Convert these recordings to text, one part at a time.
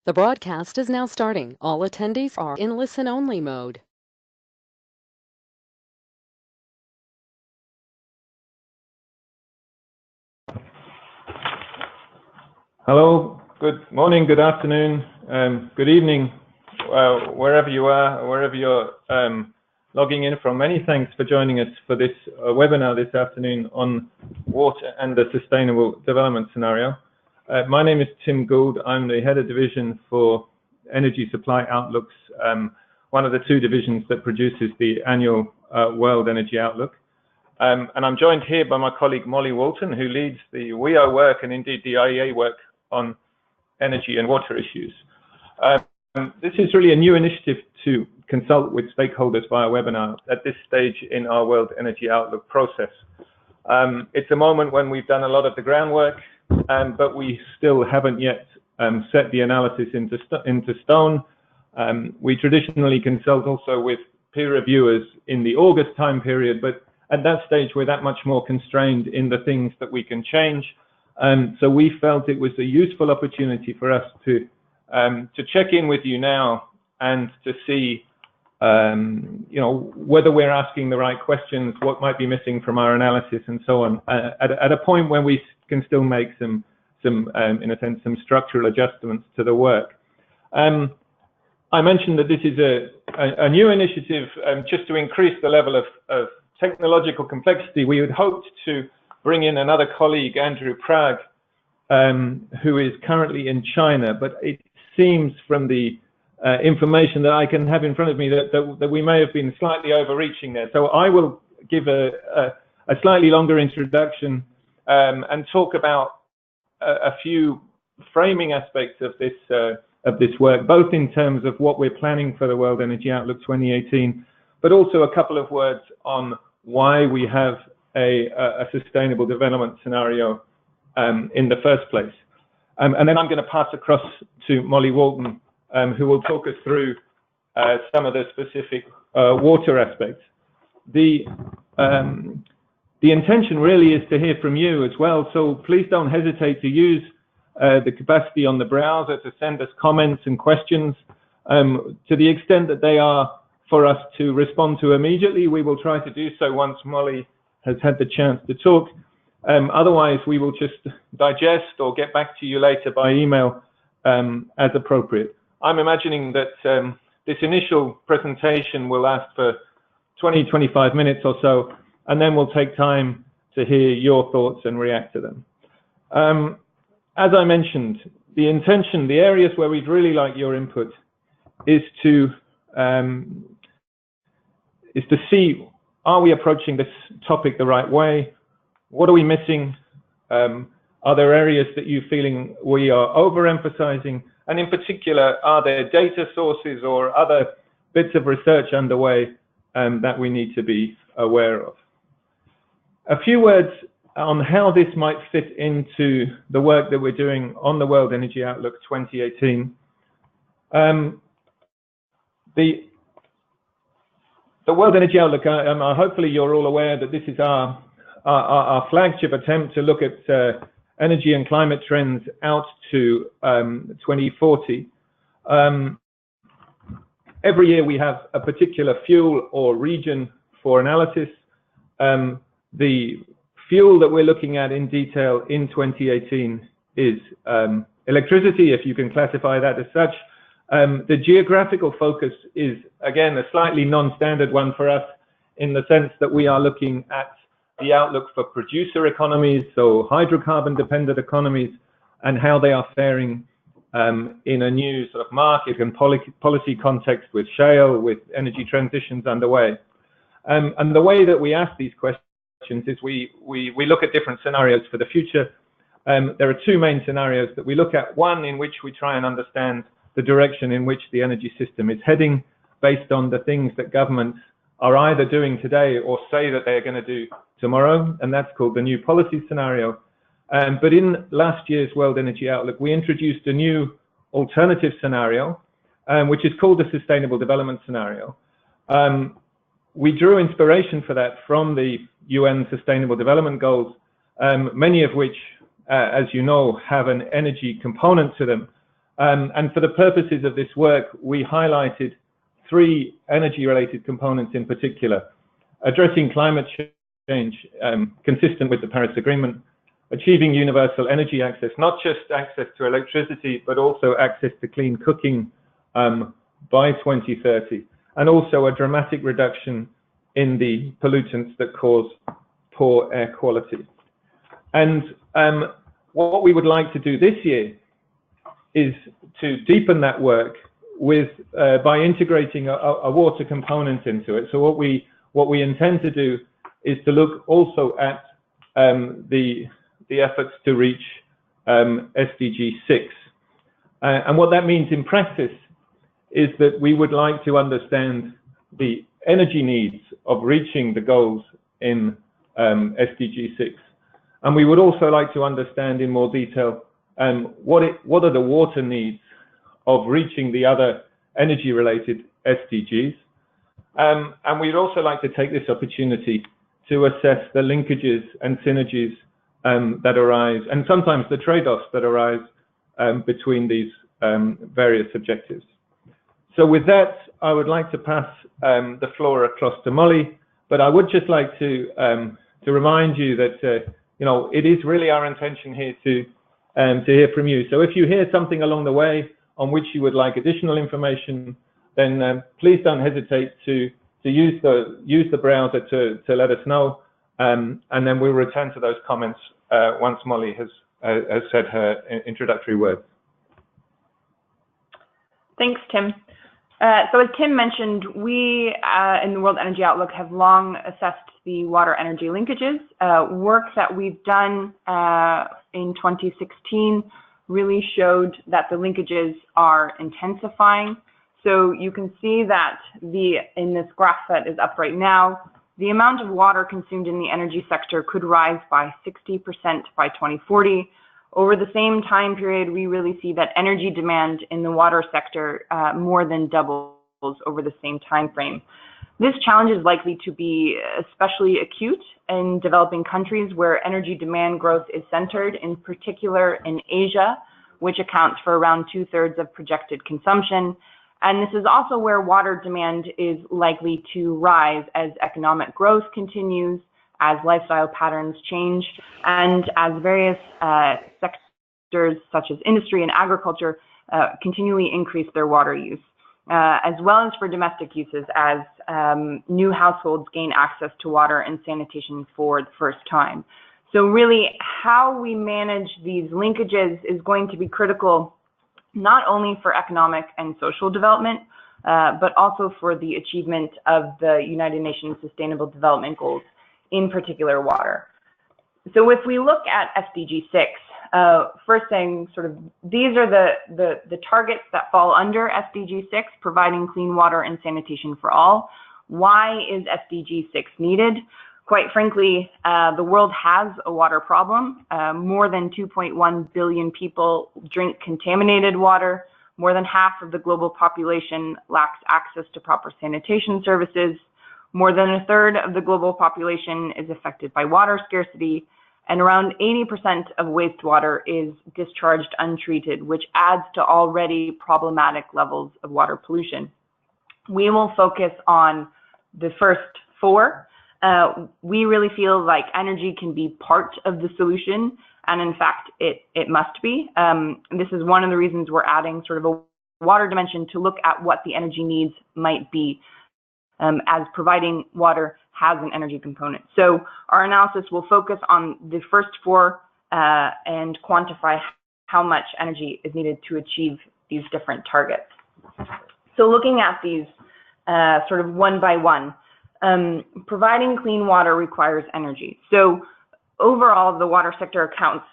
The broadcast is now starting. All attendees are in listen-only mode. Hello, good morning, good afternoon, good evening, wherever you are, wherever you're logging in from. Many thanks for joining us for this webinar this afternoon on water and the sustainable development scenario. My name is Tim Gould. I'm the head of division for energy supply outlooks, one of the two divisions that produces the annual World Energy Outlook. And I'm joined here by my colleague Molly Walton, who leads the WEO work and indeed the IEA work on energy and water issues. This is really a new initiative to consult with stakeholders via webinar at this stage in our World Energy Outlook process. It's a moment when we've done a lot of the groundwork, but we still haven't yet set the analysis into stone. We traditionally consult also with peer reviewers in the August time period, but at that stage we're that much more constrained in the things that we can change. So we felt it was a useful opportunity for us to check in with you now and to see, whether we're asking the right questions, what might be missing from our analysis, and so on, at a point where we can still make some in a sense, some structural adjustments to the work. I mentioned that this is a new initiative just to increase the level of technological complexity. We had hoped to bring in another colleague, Andrew Prag, who is currently in China, but it seems from the information that I can have in front of me that we may have been slightly overreaching there. So I will give a slightly longer introduction and talk about a few framing aspects of this work, both in terms of what we're planning for the World Energy Outlook 2018, but also a couple of words on why we have a sustainable development scenario in the first place. And then I'm going to pass across to Molly Walton, who will talk us through some of the specific water aspects. The intention really is to hear from you as well, so please don't hesitate to use the capacity on the browser to send us comments and questions. To the extent that they are for us to respond to immediately, we will try to do so once Molly has had the chance to talk. Otherwise, we will just digest or get back to you later by email as appropriate. I'm imagining that this initial presentation will last for 20-25 minutes or so, and then we'll take time to hear your thoughts and react to them. As I mentioned, the intention, the areas where we'd really like your input is to see, are we approaching this topic the right way? What are we missing? Are there areas that you're feeling we are overemphasizing? And in particular, are there data sources or other bits of research underway that we need to be aware of? A few words on how this might fit into the work that we're doing on the World Energy Outlook 2018. The World Energy Outlook, hopefully you're all aware that this is our flagship attempt to look at energy and climate trends out to 2040. Every year we have a particular fuel or region for analysis. The fuel that we're looking at in detail in 2018 is electricity, if you can classify that as such. The geographical focus is, again, a slightly non-standard one for us in the sense that we are looking at the outlook for producer economies, so hydrocarbon-dependent economies, and how they are faring in a new sort of market and policy context with shale, with energy transitions underway. And the way that we ask these questions is we look at different scenarios for the future. There are two main scenarios that we look at. One in which we try and understand the direction in which the energy system is heading based on the things that governments are either doing today or say that they're going to do tomorrow, and that's called the new policy scenario. But in last year's World Energy Outlook, we introduced a new alternative scenario, which is called the Sustainable Development Scenario. We drew inspiration for that from the UN Sustainable Development Goals, many of which, as you know, have an energy component to them. And for the purposes of this work, we highlighted 3 energy-related components in particular: addressing climate change consistent with the Paris Agreement, achieving universal energy access, not just access to electricity, but also access to clean cooking by 2030, and also a dramatic reduction in the pollutants that cause poor air quality. And what we would like to do this year is to deepen that work with by integrating a water component into it. So what we intend to do is to look also at the efforts to reach SDG 6. And what that means in practice is that we would like to understand the energy needs of reaching the goals in SDG 6. And we would also like to understand in more detail what are the water needs of reaching the other energy-related SDGs. And we'd also like to take this opportunity to assess the linkages and synergies that arise, and sometimes the trade-offs that arise between these various objectives. So with that, I would like to pass the floor across to Molly, but I would just like to remind you that you know, it is really our intention here to hear from you. So if you hear something along the way on which you would like additional information, then please don't hesitate to use the browser to let us know, and then we'll return to those comments once Molly has said her introductory words. Thanks, Tim. So as Tim mentioned, we in the World Energy Outlook have long assessed the water energy linkages. Work that we've done in 2016 really showed that the linkages are intensifying. So you can see that in this graph that is up right now, the amount of water consumed in the energy sector could rise by 60% by 2040. Over the same time period, we really see that energy demand in the water sector more than doubles over the same time frame. This challenge is likely to be especially acute in developing countries where energy demand growth is centered, in particular in Asia, which accounts for around 2/3 of projected consumption. And this is also where water demand is likely to rise as economic growth continues, as lifestyle patterns change, and as various sectors such as industry and agriculture continually increase their water use, as well as for domestic uses as new households gain access to water and sanitation for the first time. So really, how we manage these linkages is going to be critical not only for economic and social development, but also for the achievement of the United Nations Sustainable Development Goals, in particular water. So if we look at SDG 6, first thing, sort of, these are the targets that fall under SDG 6, providing clean water and sanitation for all. Why is SDG 6 needed? Quite frankly, the world has a water problem. More than 2.1 billion people drink contaminated water. More than half of the global population lacks access to proper sanitation services. More than 1/3 of the global population is affected by water scarcity, and around 80% of wastewater is discharged untreated, which adds to already problematic levels of water pollution. We will focus on the first 4. We really feel like energy can be part of the solution, and in fact, it must be. This is one of the reasons we're adding sort of a water dimension to look at what the energy needs might be, as providing water has an energy component. So our analysis will focus on the first 4 and quantify how much energy is needed to achieve these different targets. So looking at these sort of one by one, providing clean water requires energy. So overall, the water sector accounts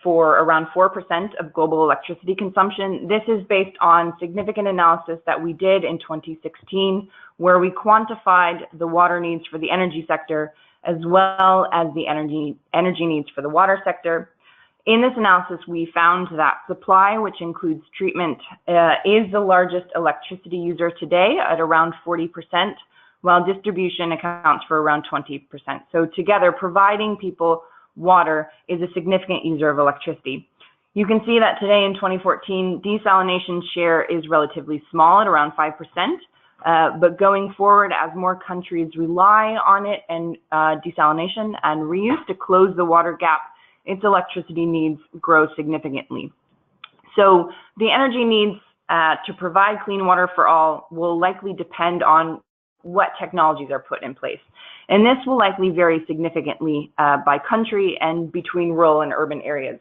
for around 4% of global electricity consumption. This is based on significant analysis that we did in 2016, where we quantified the water needs for the energy sector, as well as the energy needs for the water sector. In this analysis, we found that supply, which includes treatment, is the largest electricity user today at around 40%, while distribution accounts for around 20%. So together, providing people water is a significant user of electricity. You can see that today in 2014, desalination share is relatively small at around 5%, but going forward, as more countries rely on it and desalination and reuse to close the water gap, its electricity needs grow significantly. So the energy needs to provide clean water for all will likely depend on what technologies are put in place. And this will likely vary significantly by country and between rural and urban areas.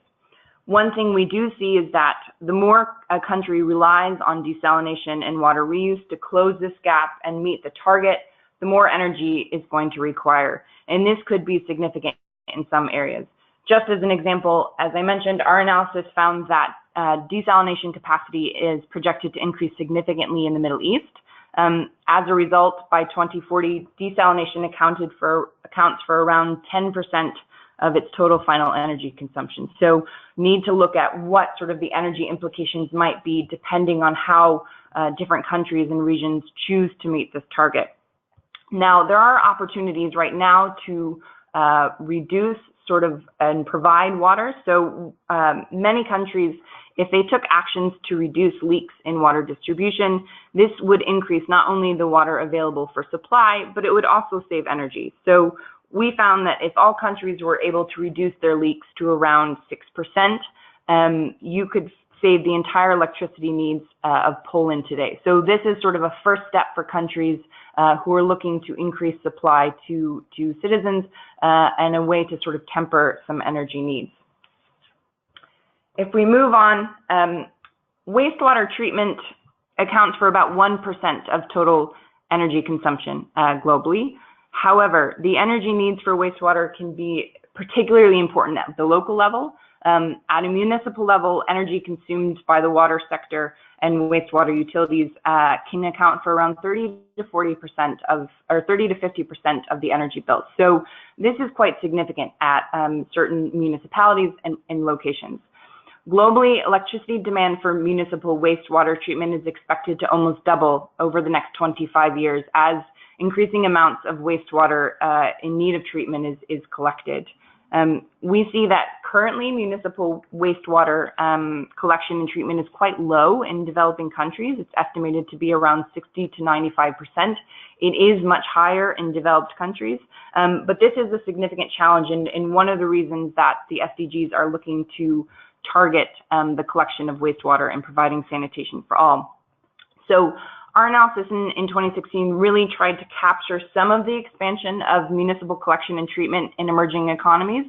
One thing we do see is that the more a country relies on desalination and water reuse to close this gap and meet the target, the more energy is going to require. And this could be significant in some areas. Just as an example, as I mentioned, our analysis found that desalination capacity is projected to increase significantly in the Middle East. As a result, by 2040, desalination accounts for around 10% of its total final energy consumption. So need to look at what sort of the energy implications might be depending on how different countries and regions choose to meet this target. Now, there are opportunities right now to reduce and provide water. So many countries, if they took actions to reduce leaks in water distribution, this would increase not only the water available for supply, but it would also save energy. So we found that if all countries were able to reduce their leaks to around 6%, you could save the entire electricity needs of Poland today. So this is sort of a first step for countries who are looking to increase supply to citizens and a way to sort of temper some energy needs. If we move on, wastewater treatment accounts for about 1% of total energy consumption globally. However, the energy needs for wastewater can be particularly important at the local level. At a municipal level, energy consumed by the water sector and wastewater utilities can account for around 30 to 40% or 30 to 50% of the energy bill. So this is quite significant at certain municipalities and locations. Globally, electricity demand for municipal wastewater treatment is expected to almost double over the next 25 years as increasing amounts of wastewater in need of treatment is collected. We see that currently municipal wastewater collection and treatment is quite low in developing countries. It's estimated to be around 60 to 95%. It is much higher in developed countries, but this is a significant challenge and one of the reasons that the SDGs are looking to target the collection of wastewater and providing sanitation for all. So our analysis in 2016 really tried to capture some of the expansion of municipal collection and treatment in emerging economies.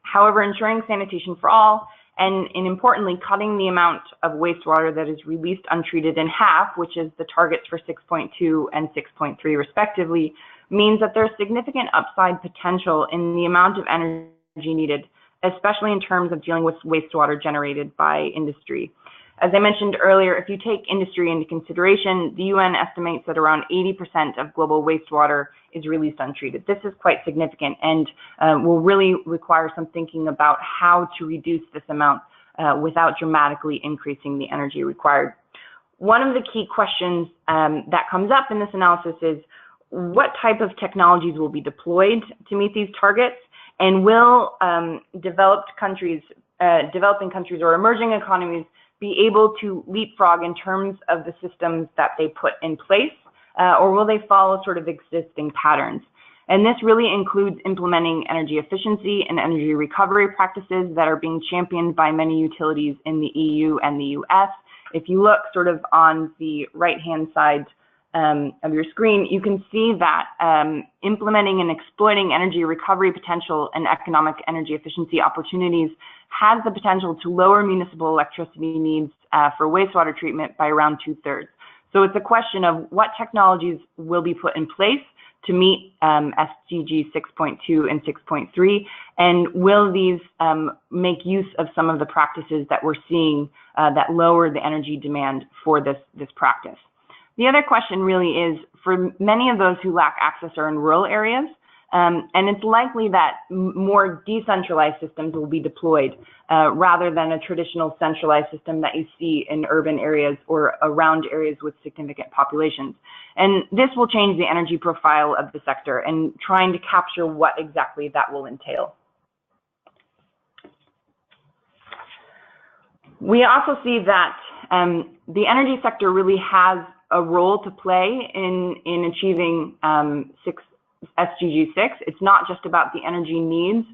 However, ensuring sanitation for all and importantly, cutting the amount of wastewater that is released untreated in half, which is the targets for 6.2 and 6.3 respectively, means that there's significant upside potential in the amount of energy needed, especially in terms of dealing with wastewater generated by industry. As I mentioned earlier, if you take industry into consideration, the UN estimates that around 80% of global wastewater is released untreated. This is quite significant and will really require some thinking about how to reduce this amount without dramatically increasing the energy required. One of the key questions that comes up in this analysis is what type of technologies will be deployed to meet these targets, and will developing countries or emerging economies be able to leapfrog in terms of the systems that they put in place, or will they follow sort of existing patterns? And this really includes implementing energy efficiency and energy recovery practices that are being championed by many utilities in the EU and the US. If you look sort of on the right-hand side of your screen, you can see that implementing and exploiting energy recovery potential and economic energy efficiency opportunities has the potential to lower municipal electricity needs for wastewater treatment by around 2/3. So it's a question of what technologies will be put in place to meet SDG 6.2 and 6.3, and will these make use of some of the practices that we're seeing that lower the energy demand for this practice. The other question really is, for many of those who lack access are in rural areas, and it's likely that more decentralized systems will be deployed rather than a traditional centralized system that you see in urban areas or around areas with significant populations. And this will change the energy profile of the sector and trying to capture what exactly that will entail. We also see that the energy sector really has a role to play in achieving SDG 6. It's not just about the energy needs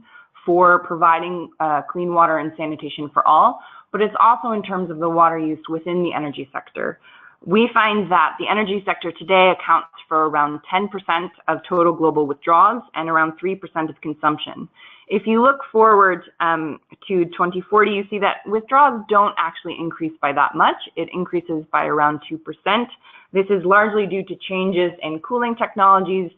for providing clean water and sanitation for all, but it's also in terms of the water use within the energy sector. We find that the energy sector today accounts for around 10% of total global withdrawals and around 3% of consumption. If you look forward to 2040, you see that withdrawals don't actually increase by that much. It increases by around 2%. This is largely due to changes in cooling technologies,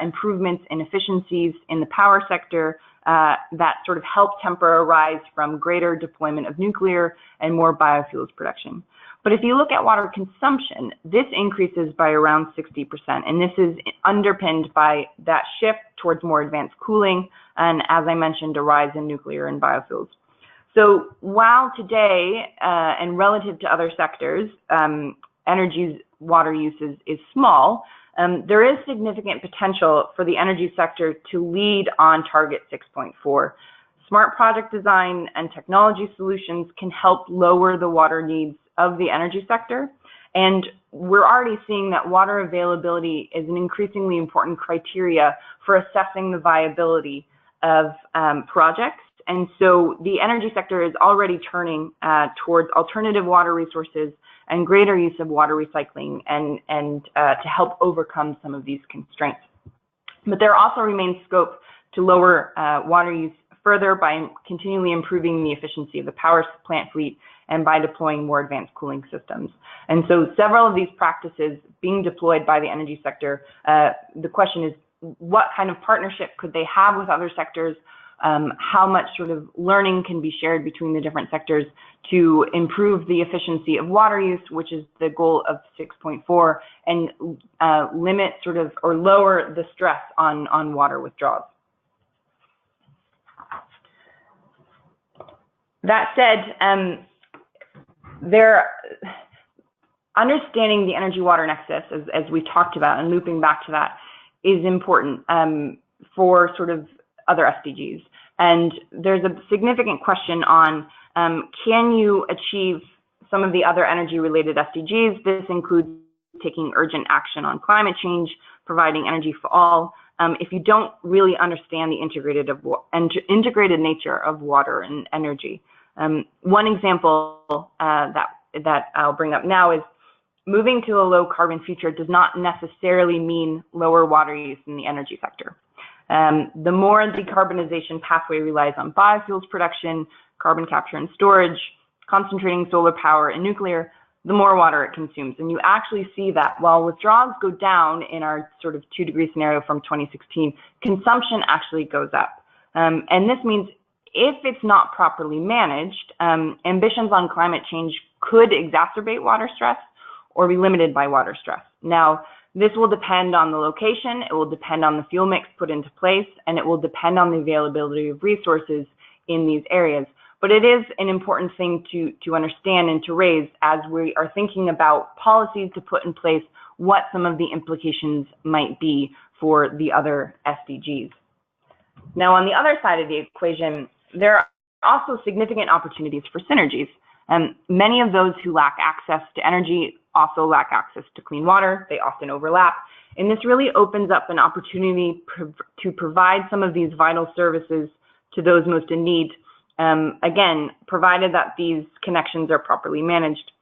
improvements in efficiencies in the power sector that sort of help temper a rise from greater deployment of nuclear and more biofuels production. But if you look at water consumption, this increases by around 60%, and this is underpinned by that shift towards more advanced cooling and, as I mentioned, a rise in nuclear and biofuels. So while today, and relative to other sectors, energy's water use is small, there is significant potential for the energy sector to lead on target 6.4. Smart project design and technology solutions can help lower the water needs of the energy sector. And we're already seeing that water availability is an increasingly important criteria for assessing the viability of projects. And so the energy sector is already turning towards alternative water resources and greater use of water recycling and to help overcome some of these constraints. But there also remains scope to lower water use further by continually improving the efficiency of the power plant fleet and by deploying more advanced cooling systems. And so several of these practices being deployed by the energy sector, the question is, what kind of partnership could they have with other sectors? How much sort of learning can be shared between the different sectors to improve the efficiency of water use, which is the goal of 6.4, and limit sort of or lower the stress on water withdrawals. That said, understanding the energy-water nexus, as we talked about, and looping back to that, is important for sort of other SDGs. And there's a significant question on, can you achieve some of the other energy-related SDGs? This includes taking urgent action on climate change, providing energy for all, if you don't really understand the integrated nature of water and energy. One example that I'll bring up now is moving to a low carbon future does not necessarily mean lower water use in the energy sector. The more decarbonization pathway relies on biofuels production, carbon capture and storage, concentrating solar power and nuclear, the more water it consumes. And you actually see that while withdrawals go down in our sort of 2-degree scenario from 2016, consumption actually goes up. And this means if it's not properly managed, ambitions on climate change could exacerbate water stress or be limited by water stress. Now, this will depend on the location, it will depend on the fuel mix put into place, and it will depend on the availability of resources in these areas. But it is an important thing to understand and to raise as we are thinking about policies to put in place what some of the implications might be for the other SDGs. Now, on the other side of the equation, there are also significant opportunities for synergies. Many of those who lack access to energy also lack access to clean water. They often overlap. And this really opens up an opportunity to provide some of these vital services to those most in need, again, provided that these connections are properly managed.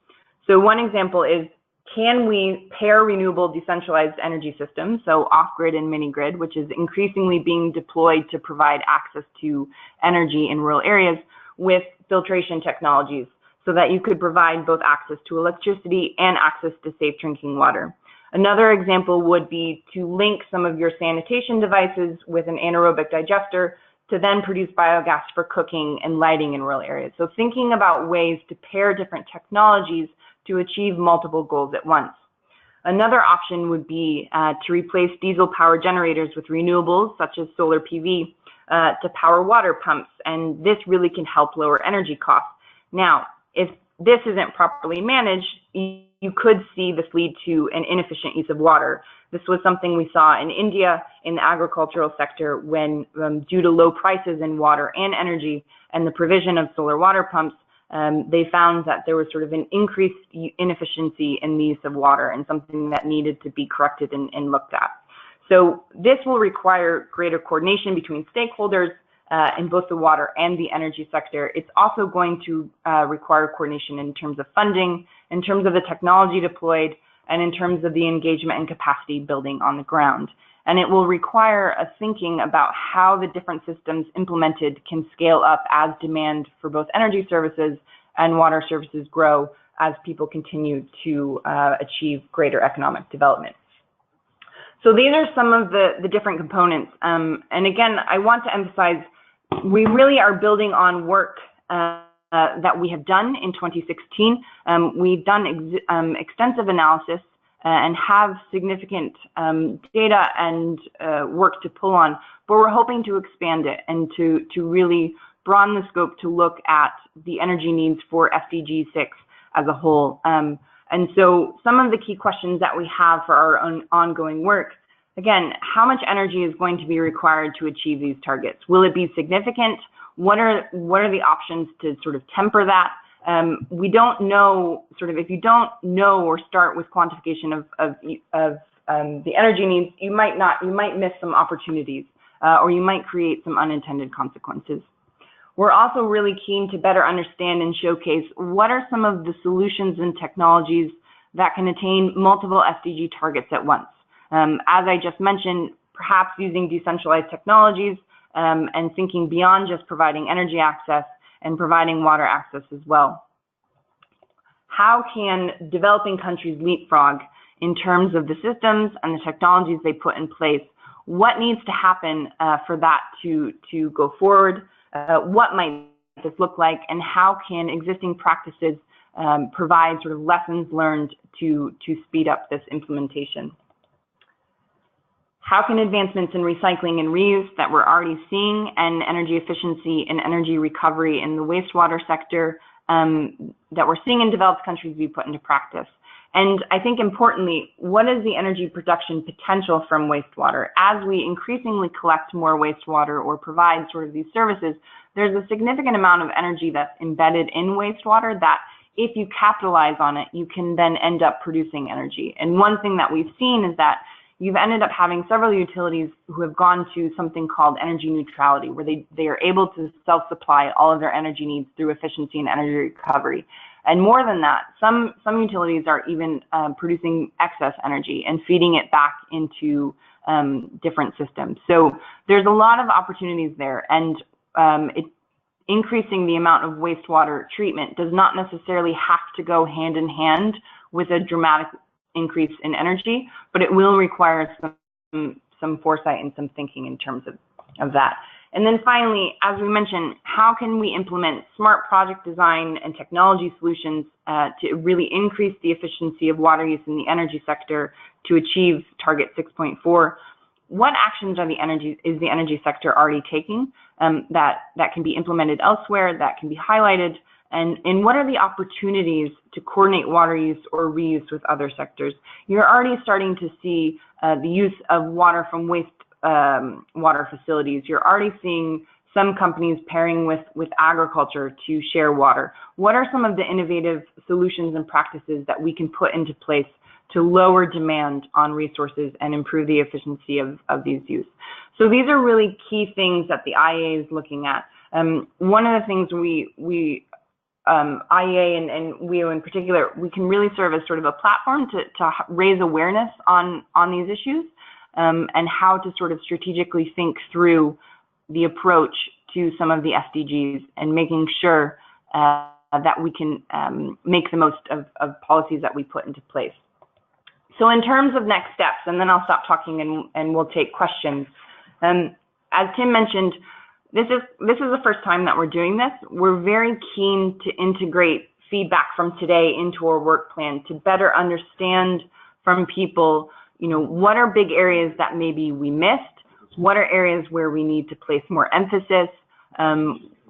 So one example is, can we pair renewable decentralized energy systems, so off-grid and mini-grid, which is increasingly being deployed to provide access to energy in rural areas, with filtration technologies, so that you could provide both access to electricity and access to safe drinking water. Another example would be to link some of your sanitation devices with an anaerobic digester to then produce biogas for cooking and lighting in rural areas. So thinking about ways to pair different technologies to achieve multiple goals at once. Another option would be to replace diesel power generators with renewables, such as solar PV, to power water pumps, and this really can help lower energy costs. Now, if this isn't properly managed, you could see this lead to an inefficient use of water. This was something we saw in India in the agricultural sector when, due to low prices in water and energy and the provision of solar water pumps, they found that there was sort of an increased inefficiency in the use of water and something that needed to be corrected and looked at. So this will require greater coordination between stakeholders in both the water and the energy sector. It's also going to require coordination in terms of funding, in terms of the technology deployed, and in terms of the engagement and capacity building on the ground. And it will require a thinking about how the different systems implemented can scale up as demand for both energy services and water services grow as people continue to achieve greater economic development. So these are some of the different components. And again, I want to emphasize, we really are building on work that we have done in 2016. We've done extensive analysis and have significant data and work to pull on, but we're hoping to expand it and to really broaden the scope to look at the energy needs for SDG 6 as a whole. And so some of the key questions that we have for our own ongoing work, again, how much energy is going to be required to achieve these targets? Will it be significant? What are the options to sort of temper that? We don't know, sort of, if you don't know or start with quantification of the energy needs, you might miss some opportunities, or you might create some unintended consequences. We're also really keen to better understand and showcase what are some of the solutions and technologies that can attain multiple SDG targets at once. As I just mentioned, perhaps using decentralized technologies and thinking beyond just providing energy access and providing water access as well. How can developing countries leapfrog in terms of the systems and the technologies they put in place? What needs to happen for that to go forward? What might this look like, and how can existing practices provide sort of lessons learned to speed up this implementation? How can advancements in recycling and reuse that we're already seeing, and energy efficiency and energy recovery in the wastewater sector that we're seeing in developed countries be put into practice? And I think importantly, what is the energy production potential from wastewater? As we increasingly collect more wastewater or provide sort of these services, there's a significant amount of energy that's embedded in wastewater that if you capitalize on it, you can then end up producing energy. And one thing that we've seen is that you've ended up having several utilities who have gone to something called energy neutrality, where they are able to self-supply all of their energy needs through efficiency and energy recovery. And more than that, some utilities are even producing excess energy and feeding it back into different systems. So there's a lot of opportunities there, and increasing the amount of wastewater treatment does not necessarily have to go hand in hand with a dramatic increase in energy, but it will require some foresight and some thinking in terms of that. And then finally, as we mentioned, how can we implement smart project design and technology solutions to really increase the efficiency of water use in the energy sector to achieve target 6.4? What actions is the energy sector already taking that can be implemented elsewhere, that can be highlighted? And what are the opportunities to coordinate water use or reuse with other sectors? You're already starting to see the use of water from waste water facilities. You're already seeing some companies pairing with agriculture to share water. What are some of the innovative solutions and practices that we can put into place to lower demand on resources and improve the efficiency of these use? So these are really key things that the IEA is looking at. One of the things IEA and WEO in particular, we can really serve as sort of a platform to raise awareness on these issues and how to sort of strategically think through the approach to some of the SDGs and making sure that we can make the most of policies that we put into place. So in terms of next steps, and then I'll stop talking and we'll take questions. As Tim mentioned, this is the first time that we're doing this. We're very keen to integrate feedback from today into our work plan to better understand from people, what are big areas that maybe we missed? What are areas where we need to place more emphasis?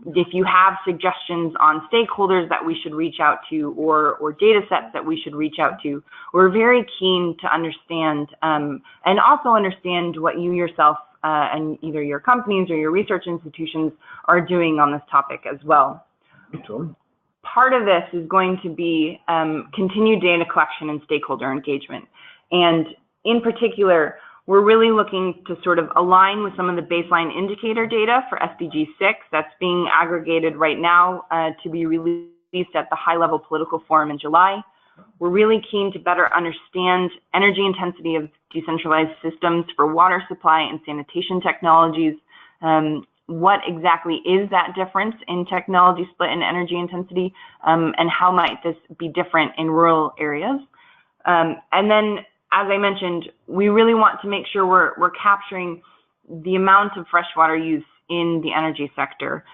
If you have suggestions on stakeholders that we should reach out to or data sets that we should reach out to, we're very keen to understand and also understand what you yourself and either your companies or your research institutions are doing on this topic as well. part of this is going to be continued data collection and stakeholder engagement. And in particular, we're really looking to sort of align with some of the baseline indicator data for SDG 6 that's being aggregated right now to be released at the high-level political forum in July. We're really keen to better understand energy intensity of decentralized systems for water supply and sanitation technologies. What exactly is that difference in technology split and energy intensity, and how might this be different in rural areas? And then, as I mentioned, we really want to make sure we're capturing the amount of freshwater use in the energy sector,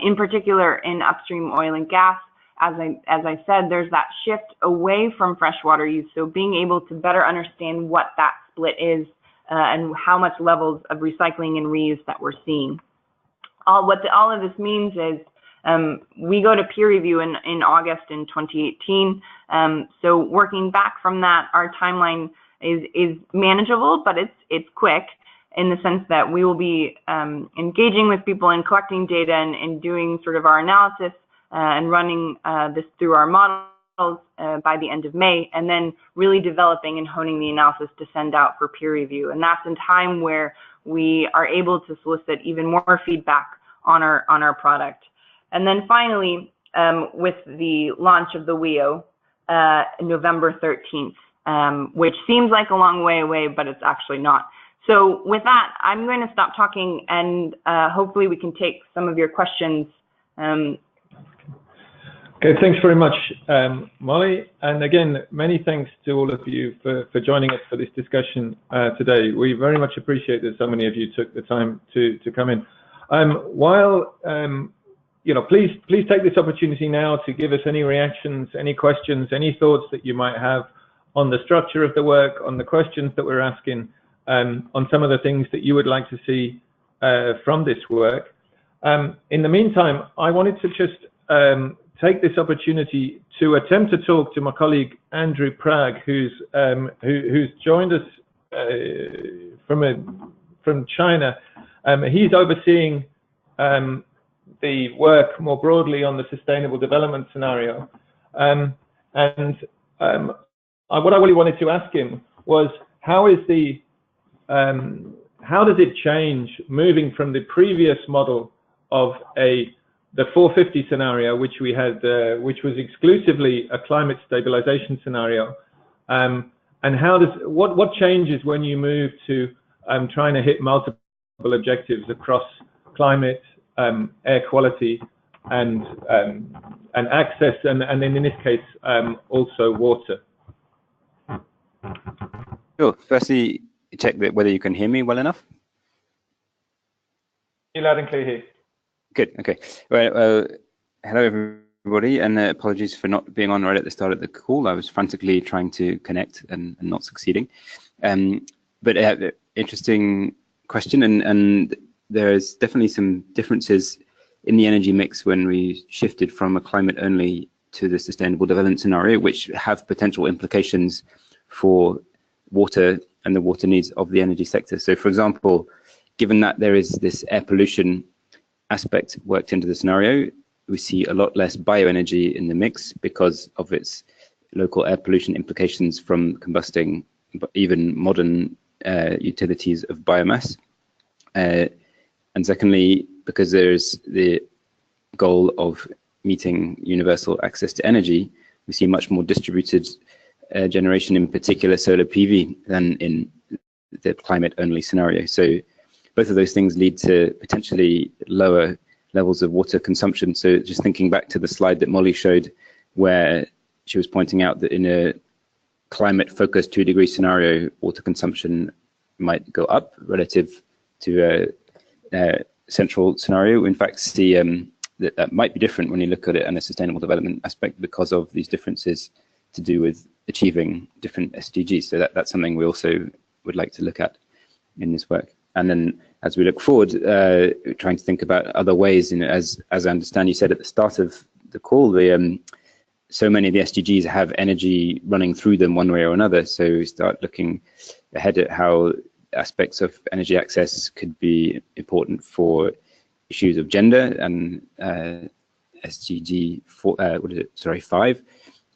in particular in upstream oil and gas. As I said, there's that shift away from freshwater use, so being able to better understand what that split is and how much levels of recycling and reuse that we're seeing. What all of this means is we go to peer review in August in 2018. So working back from that, our timeline is manageable, but it's quick in the sense that we will be engaging with people and collecting data and doing sort of our analysis and running this through our models by the end of May, and then really developing and honing the analysis to send out for peer review. And that's in time where we are able to solicit even more feedback on our product. And then finally, with the launch of the WEO, November 13th, which seems like a long way away, but it's actually not. So with that, I'm going to stop talking, and hopefully we can take some of your questions. Okay, thanks very much, Molly. And again, many thanks to all of you for joining us for this discussion today. We very much appreciate that so many of you took the time to come in. While, you know, please take this opportunity now to give us any reactions, any questions, any thoughts that you might have on the structure of the work, on the questions that we're asking, on some of the things that you would like to see from this work. In the meantime, I wanted to just take this opportunity to attempt to talk to my colleague Andrew Prag, who's joined us from China. He's overseeing the work more broadly on the sustainable development scenario, what I really wanted to ask him was how does it change moving from the previous model of the 450 scenario, which we had, which was exclusively a climate stabilization scenario, and what changes when you move to trying to hit multiple objectives across climate, air quality, and access, and in this case also water. Sure. Firstly, check that whether you can hear me well enough. You're loud and clear here. Good. Okay. Well, hello everybody, and apologies for not being on right at the start of the call. I was frantically trying to connect and not succeeding. But interesting question, and there's definitely some differences in the energy mix when we shifted from a climate only to the sustainable development scenario, which have potential implications for water and the water needs of the energy sector. So, for example, given that there is this air pollution aspect worked into the scenario, we see a lot less bioenergy in the mix because of its local air pollution implications from combusting even modern utilities of biomass. And secondly, because there's the goal of meeting universal access to energy, we see much more distributed generation, in particular solar PV, than in the climate-only scenario. So both of those things lead to potentially lower levels of water consumption. So just thinking back to the slide that Molly showed, where she was pointing out that in a climate-focused 2-degree scenario, water consumption might go up relative to a central scenario. In fact, see that might be different when you look at it in a sustainable development aspect because of these differences to do with achieving different SDGs. So that's something we also would like to look at in this work. And then as we look forward, trying to think about other ways, as I understand you said at the start of the call, so many of the SDGs have energy running through them one way or another. So we start looking ahead at how aspects of energy access could be important for issues of gender and SDG 4, what is it? Sorry, 5,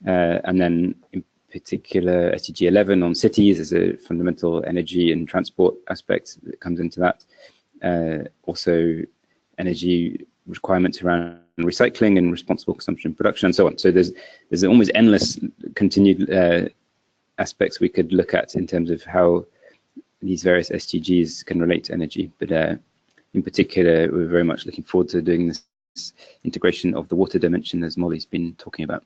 and then in particular SDG 11 on cities as a fundamental energy and transport aspect that comes into that. Also, energy requirements around recycling and responsible consumption, production, and so on. So there's almost endless continued aspects we could look at in terms of how these various SDGs can relate to energy. But in particular, we're very much looking forward to doing this integration of the water dimension, as Molly's been talking about.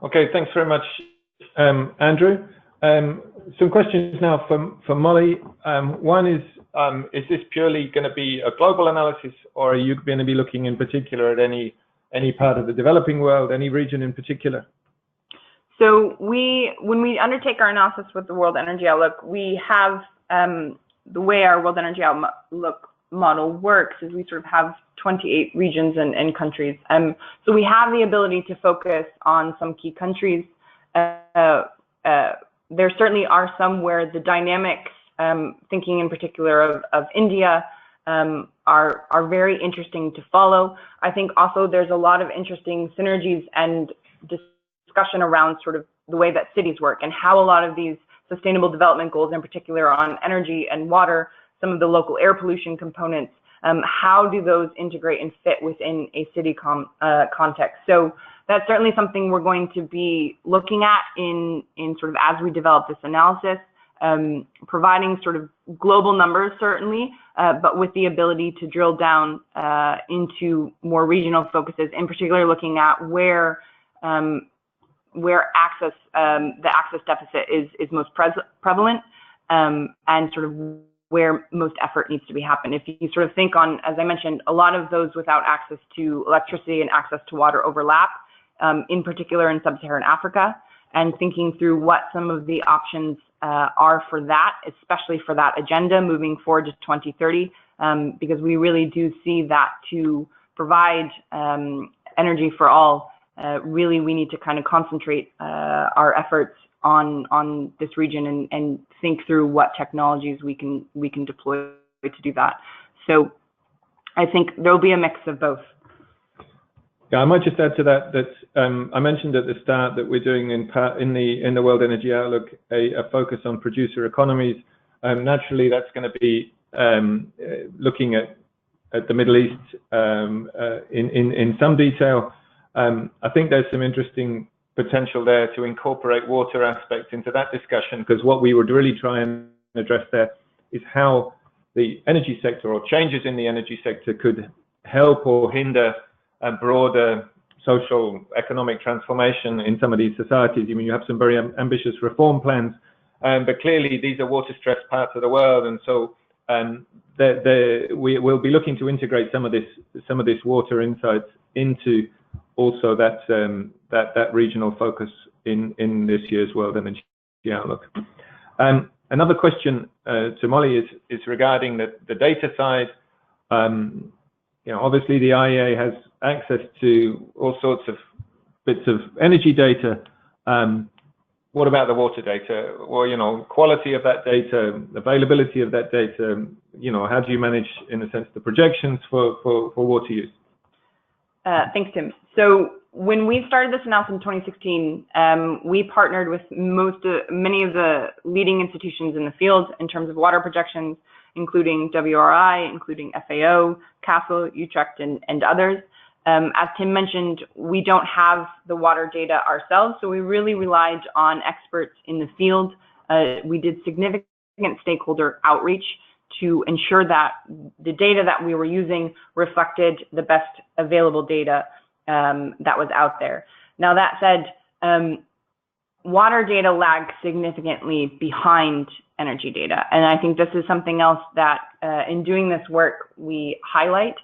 Okay, thanks very much, Andrew. Some questions now for Molly. One is this purely going to be a global analysis, or are you going to be looking in particular at any part of the developing world, any region in particular? So when we undertake our analysis with the World Energy Outlook, we have the way our World Energy Outlook model works is we sort of have 28 regions and countries. So we have the ability to focus on some key countries. There certainly are some where the dynamics, thinking in particular of India, are very interesting to follow. I think also there's a lot of interesting synergies and discussion around sort of the way that cities work and how a lot of these sustainable development goals, in particular on energy and water, some of the local air pollution components, how do those integrate and fit within a city context? So that's certainly something we're going to be looking at in sort of as we develop this analysis, providing sort of global numbers certainly, but with the ability to drill down into more regional focuses, in particular looking at where access, the access deficit is most prevalent, and sort of where most effort needs to be happened. If you sort of think on, as I mentioned, a lot of those without access to electricity and access to water overlap, in particular in sub-Saharan Africa, and thinking through what some of the options are for that, especially for that agenda moving forward to 2030, because we really do see that to provide energy for all, really we need to kind of concentrate our efforts on this region and think through what technologies we can deploy to do that. So I think there'll be a mix of both. Yeah, I might just add to that I mentioned at the start that we're doing in the World Energy Outlook a focus on producer economies. Naturally, that's going to be looking at the Middle East in some detail. I think there's some interesting potential there to incorporate water aspects into that discussion, because what we would really try and address there is how the energy sector or changes in the energy sector could help or hinder a broader social economic transformation in some of these societies. I mean, you have some very ambitious reform plans, but clearly these are water stressed parts of the world, and so we will be looking to integrate some of this water insights into also that regional focus in this year's World Energy Outlook. Another question to Molly is regarding the data side. You know, obviously the IEA has access to all sorts of bits of energy data. What about the water data? Or, you know, quality of that data, availability of that data, you know, how do you manage, in a sense, the projections for water use? Thanks, Tim. So when we started this analysis in 2016, we partnered with many of the leading institutions in the field in terms of water projections, including WRI, including FAO, Castle, Utrecht, and others. As Tim mentioned, we don't have the water data ourselves, so we really relied on experts in the field. We did significant stakeholder outreach to ensure that the data that we were using reflected the best available data that was out there. Now, that said, water data lags significantly behind energy data, and I think this is something else that in doing this work we highlight.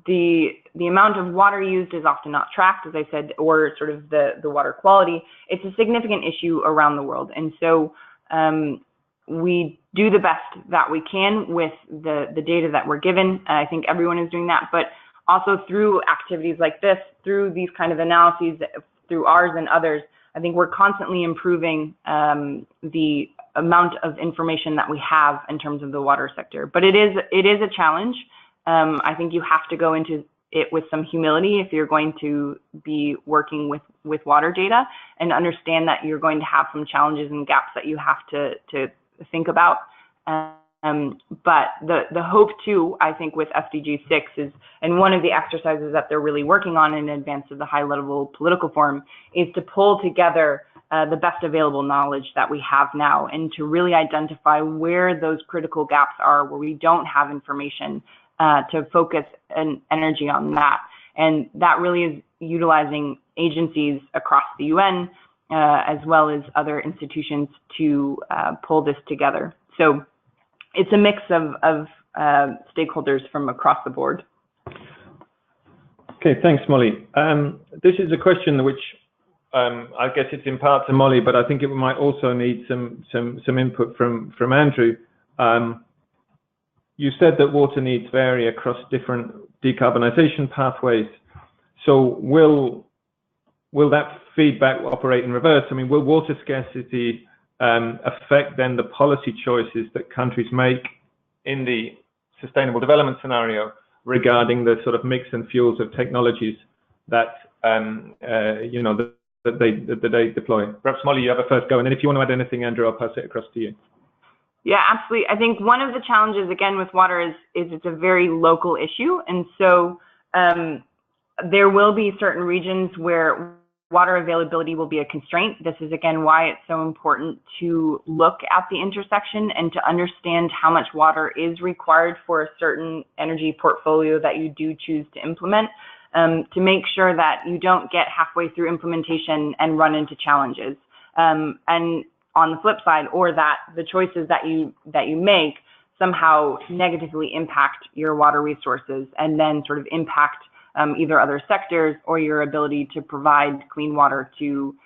The amount of water used is often not tracked, as I said, or sort of the water quality. It's a significant issue around the world, and so we do the best that we can with the data that we're given. I think everyone is doing that, but also through activities like this, through these kind of analyses, through ours and others, I think we're constantly improving the amount of information that we have in terms of the water sector. But it is a challenge. I think you have to go into it with some humility if you're going to be working with water data, and understand that you're going to have some challenges and gaps that you have to think about. But the hope too, I think, with SDG 6 is, and one of the exercises that they're really working on in advance of the high-level political forum, is to pull together the best available knowledge that we have now, and to really identify where those critical gaps are, where we don't have information, to focus energy on that. And that really is utilizing agencies across the UN, as well as other institutions to pull this together. So it's a mix of stakeholders from across the board. Okay, thanks, Molly. This is a question which I guess it's in part to Molly, but I think it might also need some input from Andrew. You said that water needs vary across different decarbonisation pathways. So will that feedback operate in reverse? I mean, will water scarcity affect then the policy choices that countries make in the sustainable development scenario regarding the sort of mix and fuels of technologies that you know, that they deploy? Perhaps Molly, you have a first go, and then if you want to add anything, Andrew, I'll pass it across to you. Yeah, absolutely. I think one of the challenges, again, with water is it's a very local issue, and so there will be certain regions where water availability will be a constraint. This is, again, why it's so important to look at the intersection and to understand how much water is required for a certain energy portfolio that you do choose to implement, to make sure that you don't get halfway through implementation and run into challenges. And on the flip side, or that the choices that you make somehow negatively impact your water resources, and then sort of impact either other sectors or your ability to provide clean water to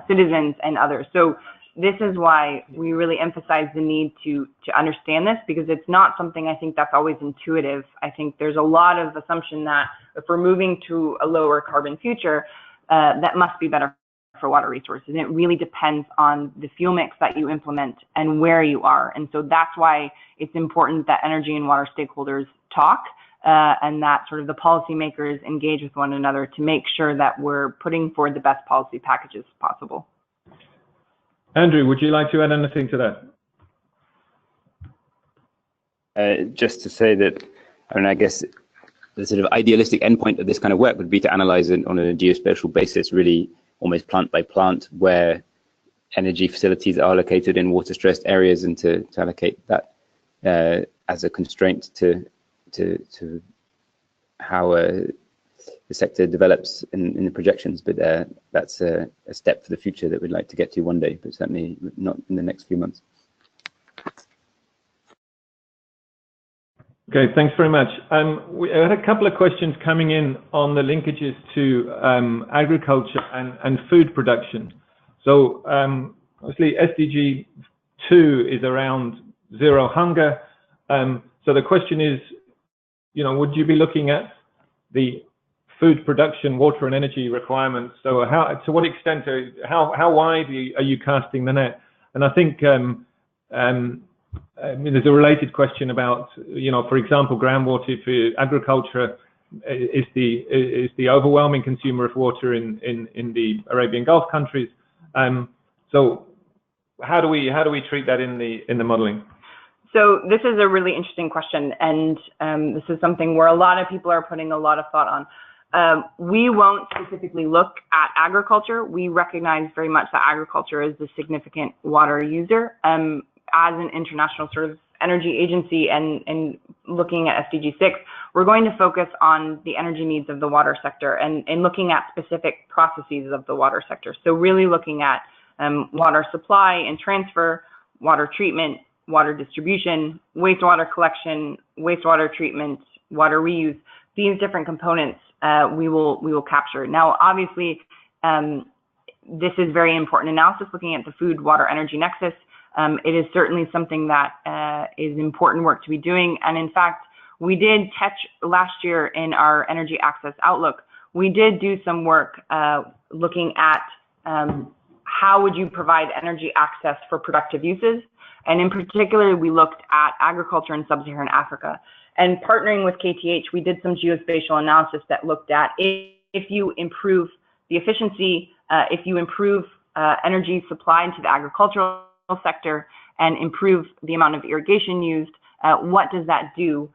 citizens and others. So this is why we really emphasize the need to understand this, because it's not something I think that's always intuitive. I think there's a lot of assumption that if we're moving to a lower carbon future, that must be better for water resources. And it really depends on the fuel mix that you implement and where you are. And so that's why it's important that energy and water stakeholders talk, and that sort of the policymakers engage with one another to make sure that we're putting forward the best policy packages possible. Andrew, would you like to add anything to that? Just to say that, I mean, I guess the sort of idealistic endpoint of this kind of work would be to analyze it on a geospatial basis, really almost plant by plant, where energy facilities are located in water stressed areas, and to allocate that as a constraint to how the sector develops in the projections. But that's a step for the future that we'd like to get to one day, but certainly not in the next few months. Okay, thanks very much. We had a couple of questions coming in on the linkages to agriculture and food production. So obviously SDG 2 is around zero hunger. So the question is, you know, would you be looking at the food production, water and energy requirements? So to what extent, how wide are you casting the net? And I think I mean, there's a related question about, you know, for example, groundwater for agriculture is the overwhelming consumer of water in the Arabian Gulf countries. So how do we treat that in the modeling? So this is a really interesting question, and this is something where a lot of people are putting a lot of thought on. We won't specifically look at agriculture. We recognize very much that agriculture is a significant water user. As an international sort of energy agency and looking at SDG 6, we're going to focus on the energy needs of the water sector and looking at specific processes of the water sector. So really looking at water supply and transfer, water treatment, water distribution, wastewater collection, wastewater treatment, water reuse. These different components we will capture. Now, obviously, this is very important analysis, looking at the food, water, energy nexus. It is certainly something that is important work to be doing. And in fact, we did touch last year in our energy access outlook, we did do some work looking at how would you provide energy access for productive uses. And in particular, we looked at agriculture in sub-Saharan Africa. And partnering with KTH, we did some geospatial analysis that looked at if you improve the efficiency, if you improve energy supply into the agricultural sector and improve the amount of irrigation used, what does that do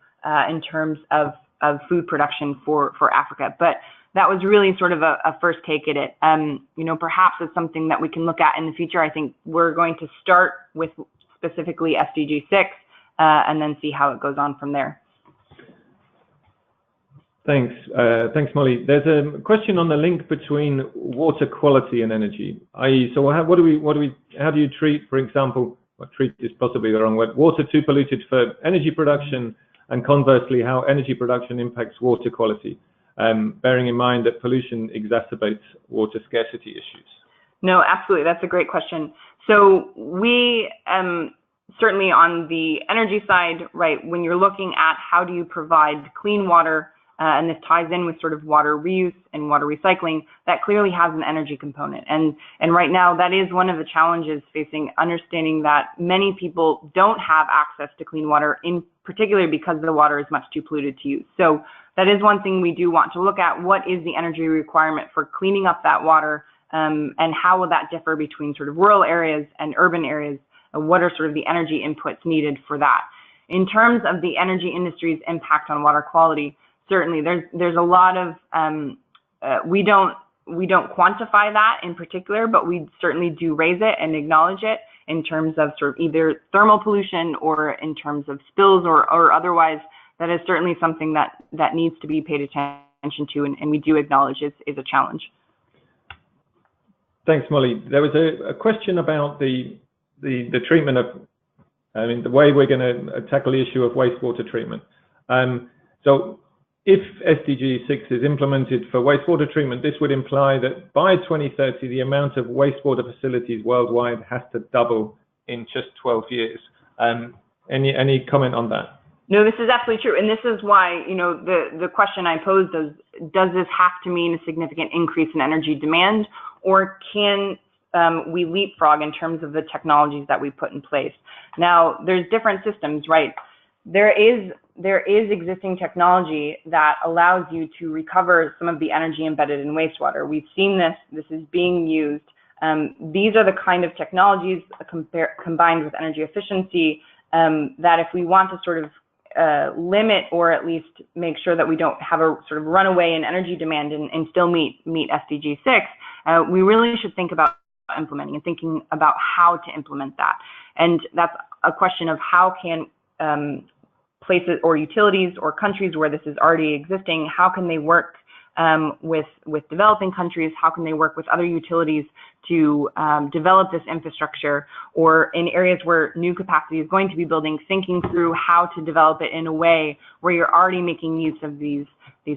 in terms of food production for Africa? But that was really sort of a first take at it. You know, perhaps it's something that we can look at in the future. I think we're going to start with specifically SDG 6 and then see how it goes on from there. Thanks. Thanks, Molly. There's a question on the link between water quality and energy. I.e., so how do you treat, for example, well, treat is possibly the wrong word, water too polluted for energy production, and conversely, how energy production impacts water quality, bearing in mind that pollution exacerbates water scarcity issues? No, absolutely. That's a great question. So we certainly on the energy side, right, when you're looking at how do you provide clean water, and this ties in with sort of water reuse and water recycling, that clearly has an energy component. And right now, that is one of the challenges facing understanding that many people don't have access to clean water, in particular because the water is much too polluted to use. So that is one thing we do want to look at. What is the energy requirement for cleaning up that water, and how will that differ between sort of rural areas and urban areas? What are sort of the energy inputs needed for that? In terms of the energy industry's impact on water quality, certainly there's a lot of we don't quantify that in particular, but we certainly do raise it and acknowledge it in terms of sort of either thermal pollution or in terms of spills or otherwise. That is certainly something that needs to be paid attention to, and we do acknowledge is a challenge. Thanks, Molly. There was a question about the treatment of, I mean, the way we're going to tackle the issue of wastewater treatment. So if SDG 6 is implemented for wastewater treatment, this would imply that by 2030, the amount of wastewater facilities worldwide has to double in just 12 years. Any comment on that? No, this is absolutely true. And this is why, you know, the question I posed is, does this have to mean a significant increase in energy demand, or can we leapfrog in terms of the technologies that we put in place? Now, there's different systems, right? There is existing technology that allows you to recover some of the energy embedded in wastewater. We've seen this is being used. These are the kind of technologies combined with energy efficiency that if we want to sort of limit or at least make sure that we don't have a sort of runaway in energy demand and still meet SDG 6, we really should think about implementing and thinking about how to implement that. And that's a question of how can places or utilities or countries where this is already existing, how can they work with developing countries? How can they work with other utilities to develop this infrastructure, or in areas where new capacity is going to be building, thinking through how to develop it in a way where you're already making use of these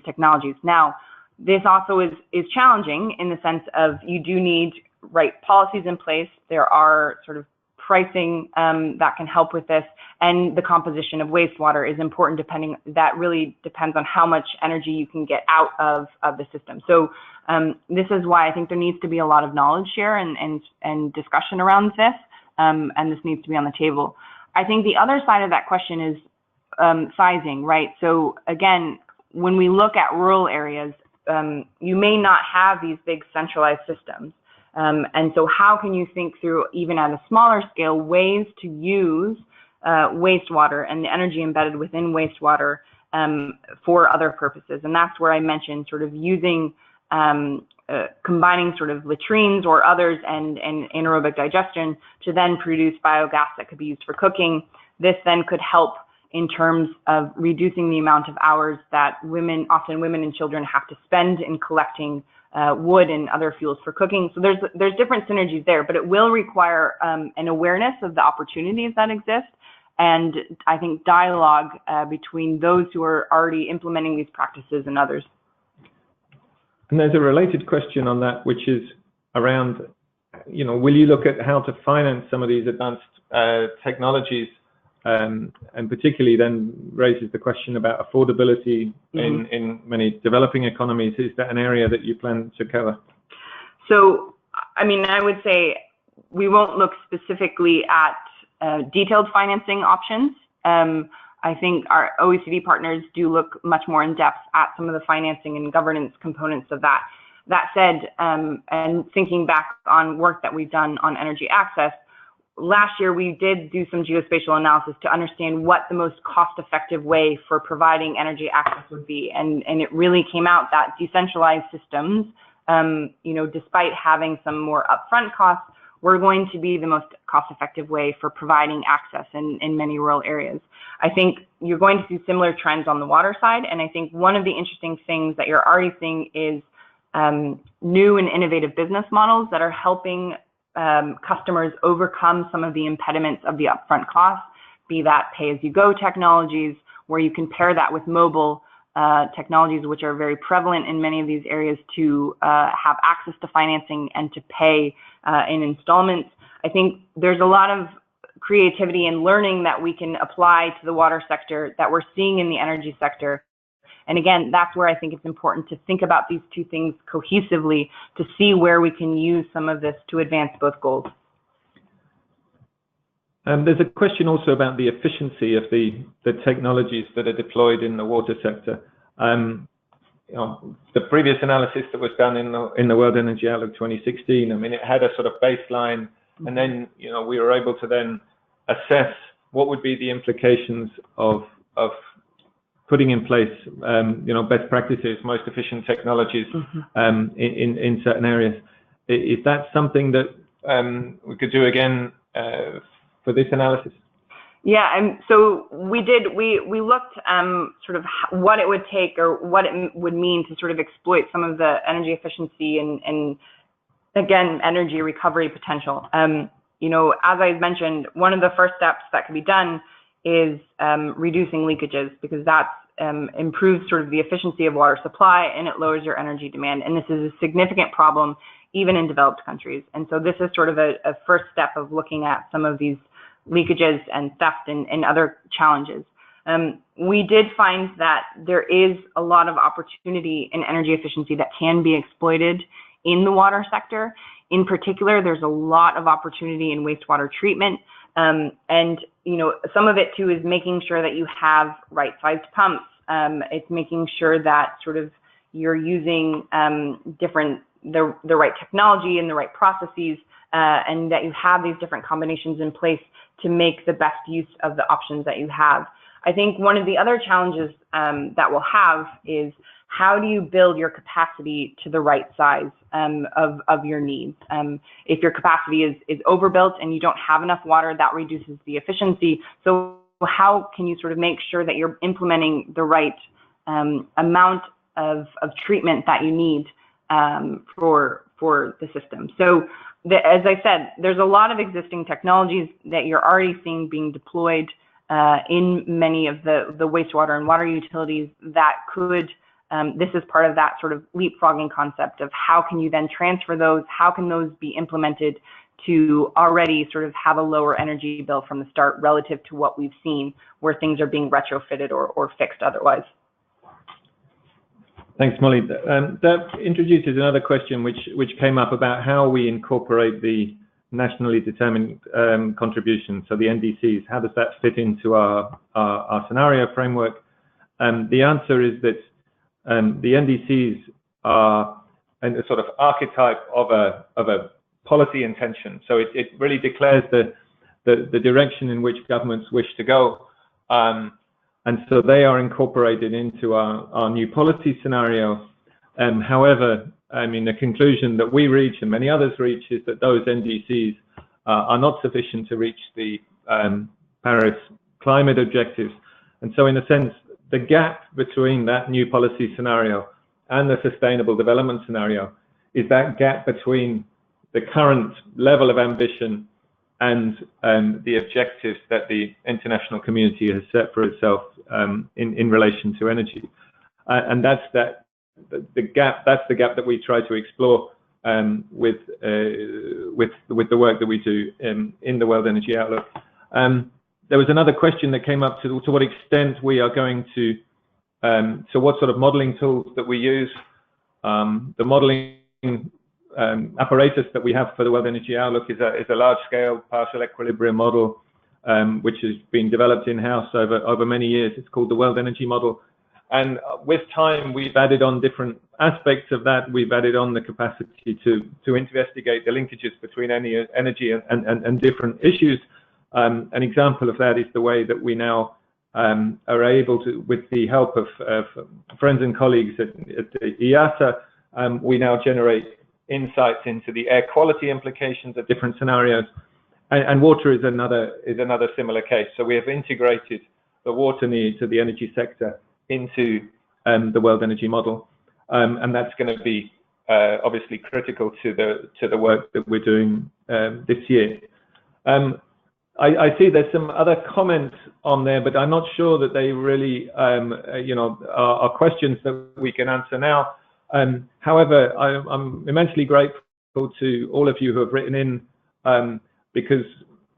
technologies. Now, this also is challenging in the sense of you do need right policies in place. There are sort of pricing that can help with this, and the composition of wastewater is important. That really depends on how much energy you can get out of the system. So this is why I think there needs to be a lot of knowledge share and discussion around this, and this needs to be on the table. I think the other side of that question is sizing, right? So again, when we look at rural areas, you may not have these big centralized systems. And so how can you think through, even at a smaller scale, ways to use wastewater and the energy embedded within wastewater for other purposes? And that's where I mentioned sort of using, combining sort of latrines or others and anaerobic digestion to then produce biogas that could be used for cooking. This then could help in terms of reducing the amount of hours that often women and children have to spend in collecting wood and other fuels for cooking. So there's different synergies there, but it will require an awareness of the opportunities that exist, and I think dialogue between those who are already implementing these practices and others. And there's a related question on that, which is around, you know, will you look at how to finance some of these advanced technologies, and particularly then raises the question about affordability in many developing economies. Is that an area that you plan to cover? So, I mean, I would say we won't look specifically at detailed financing options. I think our OECD partners do look much more in depth at some of the financing and governance components of that. That said, and thinking back on work that we've done on energy access, last year we did do some geospatial analysis to understand what the most cost-effective way for providing energy access would be, and it really came out that decentralized systems, despite having some more upfront costs, were going to be the most cost-effective way for providing access in many rural areas. I think you're going to see similar trends on the water side, and I think one of the interesting things that you're already seeing is new and innovative business models that are helping customers overcome some of the impediments of the upfront costs, be that pay-as-you-go technologies, where you can pair that with mobile technologies, which are very prevalent in many of these areas, to have access to financing and to pay in installments. I think there's a lot of creativity and learning that we can apply to the water sector that we're seeing in the energy sector. And again, that's where I think it's important to think about these two things cohesively to see where we can use some of this to advance both goals. There's a question also about the efficiency of the technologies that are deployed in the water sector. The previous analysis that was done in the World Energy Outlook 2016, I mean, it had a sort of baseline, and then we were able to then assess what would be the implications of putting in place best practices, most efficient technologies in certain areas. Is that something that we could do again for this analysis? Yeah, and so we did. We looked sort of what it would take or what it would mean to sort of exploit some of the energy efficiency and again energy recovery potential. As I mentioned, one of the first steps that can be done is reducing leakages, because that improves sort of the efficiency of water supply and it lowers your energy demand. And this is a significant problem even in developed countries. And so this is sort of a first step of looking at some of these leakages and theft and other challenges. We did find that there is a lot of opportunity in energy efficiency that can be exploited in the water sector. In particular, there's a lot of opportunity in wastewater treatment. And some of it too is making sure that you have right-sized pumps. It's making sure that sort of you're using the right technology and the right processes, and that you have these different combinations in place to make the best use of the options that you have. I think one of the other challenges that we'll have is how do you build your capacity to the right size of your needs? If your capacity is overbuilt and you don't have enough water, that reduces the efficiency. So how can you sort of make sure that you're implementing the right amount of treatment that you need for the system? So as I said, there's a lot of existing technologies that you're already seeing being deployed in many of the wastewater and water utilities that could, this is part of that sort of leapfrogging concept of how can you then transfer those, how can those be implemented to already sort of have a lower energy bill from the start relative to what we've seen where things are being retrofitted or fixed otherwise. Thanks, Molly. That introduces another question which came up about how we incorporate the nationally determined contributions, so the NDCs. How does that fit into our scenario framework? The answer is that the NDCs are a sort of archetype of a policy intention. So it really declares the direction in which governments wish to go. And so they are incorporated into our new policy scenario. However, I mean, the conclusion that we reach and many others reach is that those NDCs are not sufficient to reach the Paris climate objectives. And so in a sense, the gap between that new policy scenario and the sustainable development scenario is that gap between the current level of ambition and the objectives that the international community has set for itself in relation to energy. And that's the gap that we try to explore with the work that we do in the World Energy Outlook. There was another question that came up to what extent we are going to, so what sort of modeling tools that we use. The modeling apparatus that we have for the World Energy Outlook is a large-scale partial equilibrium model which has been developed in-house over many years. It's called the World Energy Model. And with time, we've added on different aspects of that. We've added on the capacity to investigate the linkages between energy and different issues. An example of that is the way that we now are able to, with the help of friends and colleagues at IATA, we now generate insights into the air quality implications of different scenarios. And water is another similar case. So we have integrated the water needs of the energy sector into the World Energy Model, and that's going to be obviously critical to the work that we're doing this year. I see there's some other comments on there, but I'm not sure that they really are questions that we can answer now. However, I'm immensely grateful to all of you who have written in, because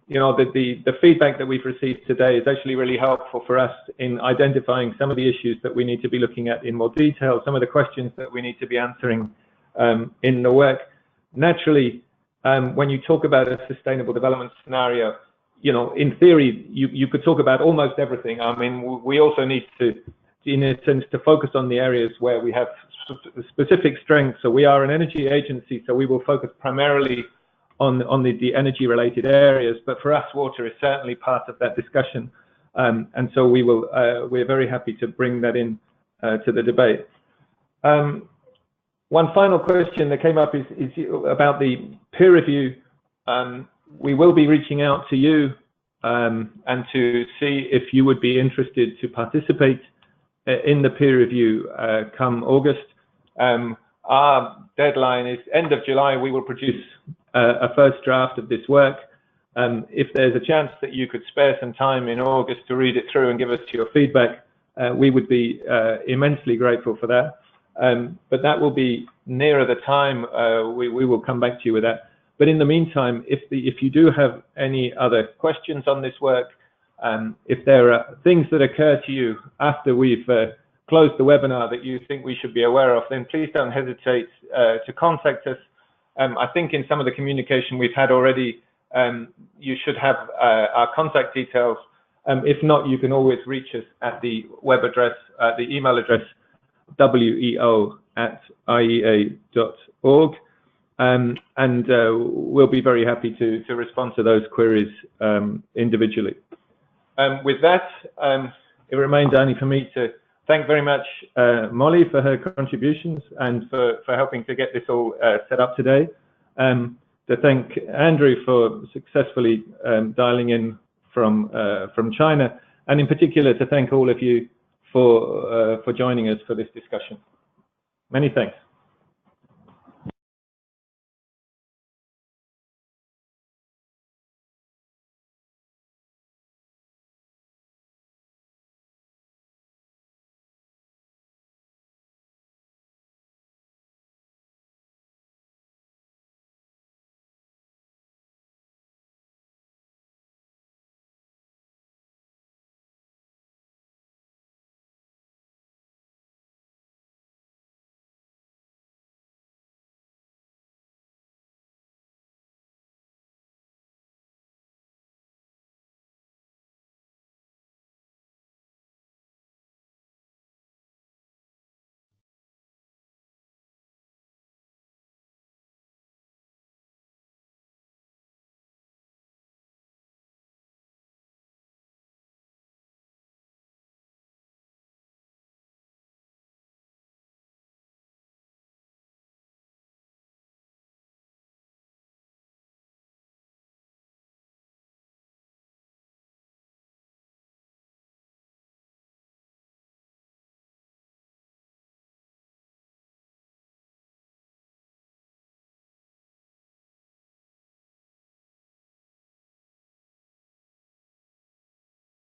the feedback that we've received today is actually really helpful for us in identifying some of the issues that we need to be looking at in more detail, some of the questions that we need to be answering in the work. Naturally, when you talk about a sustainable development scenario, in theory, you could talk about almost everything. I mean, we also need to, in a sense, to focus on the areas where we have specific strengths. So we are an energy agency, so we will focus primarily on the energy-related areas. But for us, water is certainly part of that discussion, and so we're very happy to bring that in to the debate. One final question that came up is about the peer review. We will be reaching out to you and to see if you would be interested to participate in the peer review come August. Our deadline is end of July. We will produce a first draft of this work. If there's a chance that you could spare some time in August to read it through and give us your feedback, we would be immensely grateful for that. But that will be nearer the time. We will come back to you with that. But in the meantime, if you do have any other questions on this work, if there are things that occur to you after we've closed the webinar that you think we should be aware of, then please don't hesitate to contact us. I think in some of the communication we've had already, you should have our contact details. If not, you can always reach us at the web address, the email address, weo@iea.org. And we'll be very happy to respond to those queries individually. With that, it remains only for me to thank very much Molly for her contributions and for helping to get this all set up today. To thank Andrew for successfully dialing in from China, and in particular to thank all of you for joining us for this discussion. Many thanks.